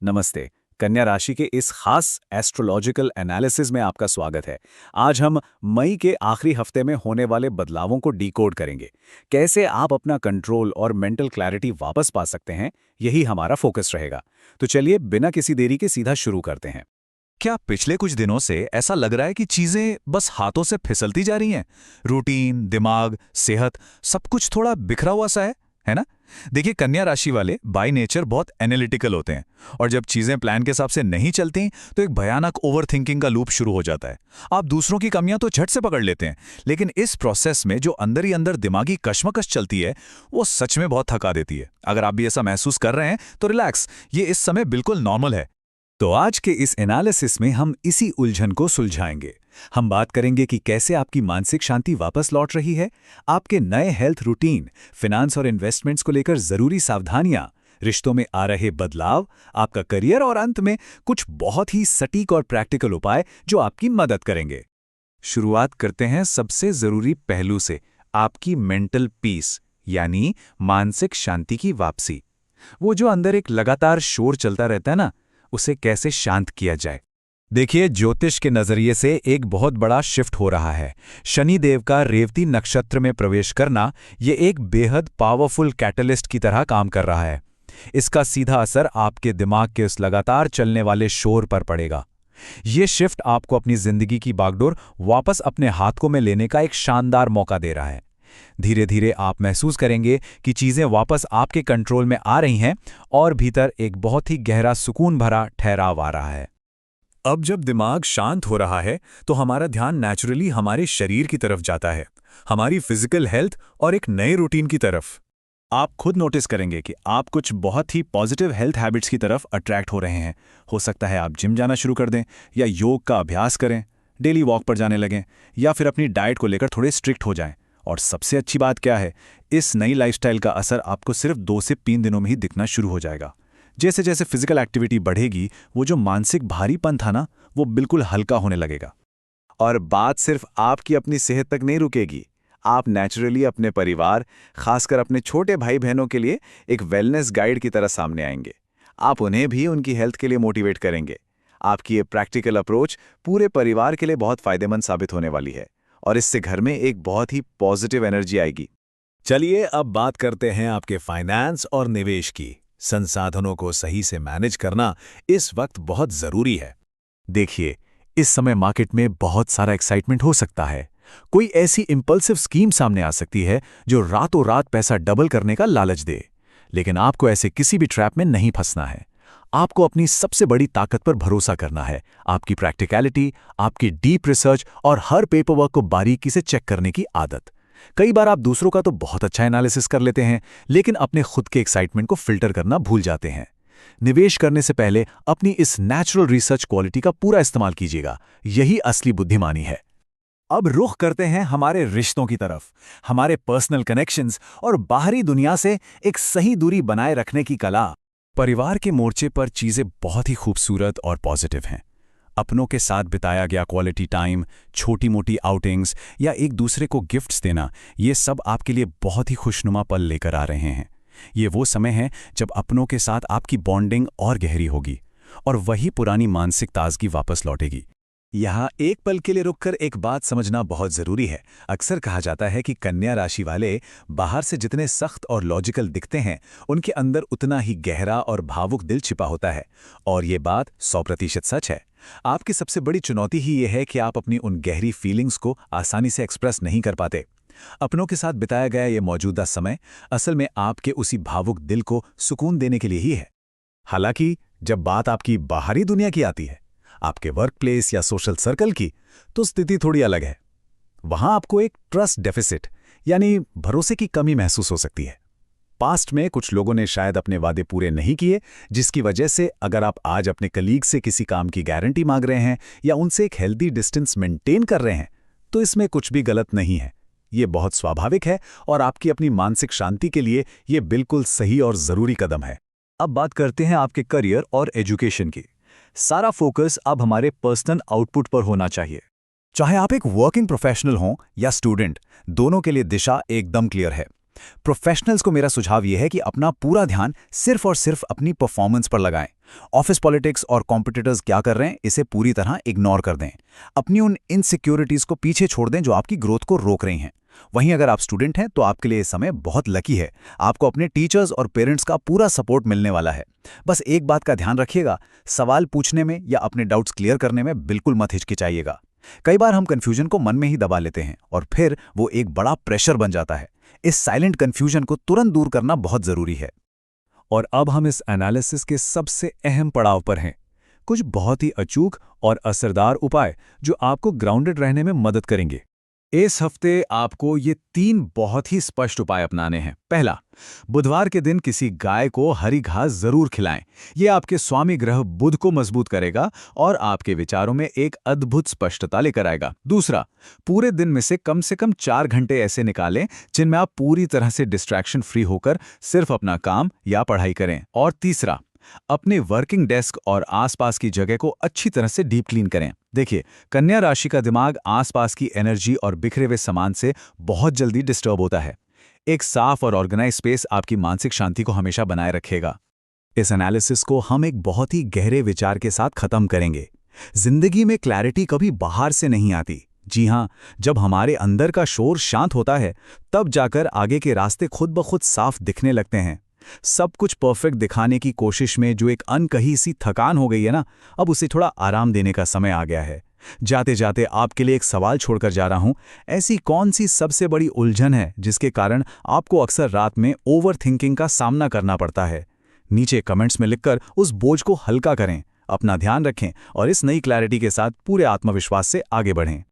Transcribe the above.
नमस्ते। कन्या राशि के इस खास एस्ट्रोलॉजिकल एनालिसिस में आपका स्वागत है। आज हम मई के आखिरी हफ्ते में होने वाले बदलावों को डिकोड करेंगे। कैसे आप अपना कंट्रोल और मेंटल क्लैरिटी वापस पा सकते हैं, यही हमारा फोकस रहेगा। तो चलिए बिना किसी देरी के सीधा शुरू करते हैं। क्या पिछले कुछ दिनों से ऐसा लग रहा है कि चीजें बस हाथों से फिसलती जा रही हैं? रूटीन, दिमाग, सेहत, सब कुछ थोड़ा बिखरा हुआ सा है ना? देखिए, कन्या राशि वाले बाय नेचर बहुत एनालिटिकल होते हैं और जब चीजें प्लान के हिसाब से नहीं चलती तो एक भयानक ओवरथिंकिंग का लूप शुरू हो जाता है। आप दूसरों की कमियां तो झट से पकड़ लेते हैं, लेकिन इस प्रोसेस में जो अंदर ही अंदर दिमागी कश्मकश चलती है, वो सच में बहुत थका देती है। अगर आप भी ऐसा महसूस कर रहे हैं तो रिलैक्स, ये इस समय बिल्कुल नॉर्मल है। तो आज के इस एनालिसिस में हम इसी उलझन को सुलझाएंगे। हम बात करेंगे कि कैसे आपकी मानसिक शांति वापस लौट रही है, आपके नए हेल्थ रूटीन, फिनांस और इन्वेस्टमेंट्स को लेकर जरूरी सावधानियां, रिश्तों में आ रहे बदलाव, आपका करियर और अंत में कुछ बहुत ही सटीक और प्रैक्टिकल उपाय जो आपकी मदद करेंगे। शुरुआत करते हैं सबसे जरूरी पहलू से, आपकी मेंटल पीस यानी मानसिक शांति की वापसी। वो जो अंदर एक लगातार शोर चलता रहता है ना, उसे कैसे शांत किया जाए। देखिए, ज्योतिष के नजरिए से एक बहुत बड़ा शिफ्ट हो रहा है। शनिदेव का रेवती नक्षत्र में प्रवेश करना ये एक बेहद पावरफुल कैटलिस्ट की तरह काम कर रहा है। इसका सीधा असर आपके दिमाग के उस लगातार चलने वाले शोर पर पड़ेगा। ये शिफ्ट आपको अपनी जिंदगी की बागडोर वापस अपने हाथों में लेने का एक शानदार मौका दे रहा है। धीरे धीरे आप महसूस करेंगे कि चीजें वापस आपके कंट्रोल में आ रही हैं और भीतर एक बहुत ही गहरा सुकून भरा ठहराव आ रहा है। अब जब दिमाग शांत हो रहा है तो हमारा ध्यान नेचुरली हमारे शरीर की तरफ जाता है, हमारी फिजिकल हेल्थ और एक नए रूटीन की तरफ। आप खुद नोटिस करेंगे कि आप कुछ बहुत ही पॉजिटिव हेल्थ हैबिट्स की तरफ अट्रैक्ट हो रहे हैं। हो सकता है आप जिम जाना शुरू कर दें या योग का अभ्यास करें, डेली वॉक पर जाने लगें या फिर अपनी डाइट को लेकर थोड़े स्ट्रिक्ट हो जाएं। और सबसे अच्छी बात क्या है, इस नई लाइफस्टाइल का असर आपको सिर्फ 2 से 3 दिनों में ही दिखना शुरू हो जाएगा। जैसे जैसे फिजिकल एक्टिविटी बढ़ेगी, वो जो मानसिक भारीपन था ना, वो बिल्कुल हल्का होने लगेगा। और बात सिर्फ आपकी अपनी सेहत तक नहीं रुकेगी। आप नेचुरली अपने परिवार, खासकर अपने छोटे भाई बहनों के लिए एक वेलनेस गाइड की तरह सामने आएंगे। आप उन्हें भी उनकी हेल्थ के लिए मोटिवेट करेंगे। आपकी ये प्रैक्टिकल अप्रोच पूरे परिवार के लिए बहुत फायदेमंद साबित होने वाली है और इससे घर में एक बहुत ही पॉजिटिव एनर्जी आएगी। चलिए अब बात करते हैं आपके फाइनेंस और निवेश की। संसाधनों को सही से मैनेज करना इस वक्त बहुत जरूरी है। देखिए, इस समय मार्केट में बहुत सारा एक्साइटमेंट हो सकता है। कोई ऐसी इंपल्सिव स्कीम सामने आ सकती है जो रातों रात पैसा डबल करने का लालच दे। लेकिन आपको ऐसे किसी भी ट्रैप में नहीं फंसना है। आपको अपनी सबसे बड़ी ताकत पर भरोसा करना है, आपकी प्रैक्टिकलिटी, आपकी डीप रिसर्च और हर पेपरवर्क को बारीकी से चेक करने की आदत। कई बार आप दूसरों का तो बहुत अच्छा एनालिसिस कर लेते हैं, लेकिन अपने खुद के एक्साइटमेंट को फिल्टर करना भूल जाते हैं। निवेश करने से पहले अपनी इस नेचुरल रिसर्च क्वालिटी का पूरा इस्तेमाल कीजिएगा। यही असली बुद्धिमानी है। अब रुख करते हैं हमारे रिश्तों की तरफ। हमारे पर्सनल कनेक्शंस और बाहरी दुनिया से एक सही दूरी बनाए रखने की कला। परिवार के मोर्चे पर चीजें बहुत ही खूबसूरत और पॉजिटिव हैं। अपनों के साथ बिताया गया क्वालिटी टाइम, छोटी मोटी आउटिंग्स या एक दूसरे को गिफ्ट्स देना, ये सब आपके लिए बहुत ही खुशनुमा पल लेकर आ रहे हैं। ये वो समय है जब अपनों के साथ आपकी बॉन्डिंग और गहरी होगी और वही पुरानी मानसिक ताजगी वापस लौटेगी। यहाँ एक पल के लिए रुककर एक बात समझना बहुत जरूरी है। अक्सर कहा जाता है कि कन्या राशि वाले बाहर से जितने सख्त और लॉजिकल दिखते हैं, उनके अंदर उतना ही गहरा और भावुक दिल छिपा होता है। और ये बात 100% सच है। आपकी सबसे बड़ी चुनौती ही ये है कि आप अपनी उन गहरी फीलिंग्स को आसानी से एक्सप्रेस नहीं कर पाते। अपनों के साथ बिताया गया ये मौजूदा समय असल में आपके उसी भावुक दिल को सुकून देने के लिए ही है। हालांकि जब बात आपकी बाहरी दुनिया की आती है, आपके वर्क प्लेस या सोशल सर्कल की, तो स्थिति थोड़ी अलग है। वहां आपको एक ट्रस्ट डेफिसिट यानी भरोसे की कमी महसूस हो सकती है। पास्ट में कुछ लोगों ने शायद अपने वादे पूरे नहीं किए, जिसकी वजह से अगर आप आज अपने कलीग से किसी काम की गारंटी मांग रहे हैं या उनसे एक हेल्दी डिस्टेंस मेंटेन कर रहे हैं, तो इसमें कुछ भी गलत नहीं है। ये बहुत स्वाभाविक है और आपकी अपनी मानसिक शांति के लिए ये बिल्कुल सही और जरूरी कदम है। अब बात करते हैं आपके करियर और एजुकेशन की। सारा फोकस अब हमारे पर्सनल आउटपुट पर होना चाहिए। चाहे आप एक वर्किंग प्रोफेशनल हों या स्टूडेंट, दोनों के लिए दिशा एकदम क्लियर है। प्रोफेशनल्स को मेरा सुझाव यह है कि अपना पूरा ध्यान सिर्फ और सिर्फ अपनी परफॉर्मेंस पर लगाएं। ऑफिस पॉलिटिक्स और कॉम्पिटिटर्स क्या कर रहे हैं इसे पूरी तरह इग्नोर कर दें। अपनी उन इनसिक्योरिटीज को पीछे छोड़ दें जो आपकी ग्रोथ को रोक रही हैं। वहीं अगर आप स्टूडेंट हैं तो आपके लिए ये समय बहुत लकी है। आपको अपने टीचर्स और पेरेंट्स का पूरा सपोर्ट मिलने वाला है। बस एक बात का ध्यान रखिएगा, सवाल पूछने में या अपने डाउट्स क्लियर करने में बिल्कुल मत हिचकिचाइएगा। कई बार हम कंफ्यूजन को मन में ही दबा लेते हैं और फिर वो एक बड़ा प्रेशर बन जाता है। इस साइलेंट कंफ्यूजन को तुरंत दूर करना बहुत जरूरी है। और अब हम इस एनालिसिस के सबसे अहम पड़ाव पर हैं, कुछ बहुत ही अचूक और असरदार उपाय जो आपको ग्राउंडेड रहने में मदद करेंगे। इस हफ्ते आपको ये 3 बहुत ही स्पष्ट उपाय अपनाने हैं। पहला, बुधवार के दिन किसी गाय को हरी घास जरूर खिलाएं। ये आपके स्वामी ग्रह बुध को मजबूत करेगा और आपके विचारों में एक अद्भुत स्पष्टता लेकर आएगा। दूसरा, पूरे दिन में से कम 4 घंटे ऐसे निकालें जिनमें आप पूरी तरह से डिस्ट्रैक्शन फ्री होकर सिर्फ अपना काम या पढ़ाई करें। और तीसरा, अपने वर्किंग डेस्क और आसपास की जगह को अच्छी तरह से डीप क्लीन करें। देखिए, कन्या राशि का दिमाग आसपास की एनर्जी और बिखरे हुए सामान से बहुत जल्दी डिस्टर्ब होता है। एक साफ और ऑर्गेनाइज स्पेस आपकी मानसिक शांति को हमेशा बनाए रखेगा। इस एनालिसिस को हम एक बहुत ही गहरे विचार के साथ खत्म करेंगे। जिंदगी में क्लैरिटी कभी बाहर से नहीं आती। जी हाँ, जब हमारे अंदर का शोर शांत होता है तब जाकर आगे के रास्ते खुद ब खुद साफ दिखने लगते हैं। सब कुछ परफेक्ट दिखाने की कोशिश में जो एक अनकही सी थकान हो गई है ना, अब उसे थोड़ा आराम देने का समय आ गया है। जाते जाते आपके लिए एक सवाल छोड़कर जा रहा हूं, ऐसी कौन सी सबसे बड़ी उलझन है जिसके कारण आपको अक्सर रात में ओवर थिंकिंग का सामना करना पड़ता है? नीचे कमेंट्स में लिखकर उस बोझ को हल्का करें। अपना ध्यान रखें और इस नई क्लैरिटी के साथ पूरे आत्मविश्वास से आगे बढ़ें।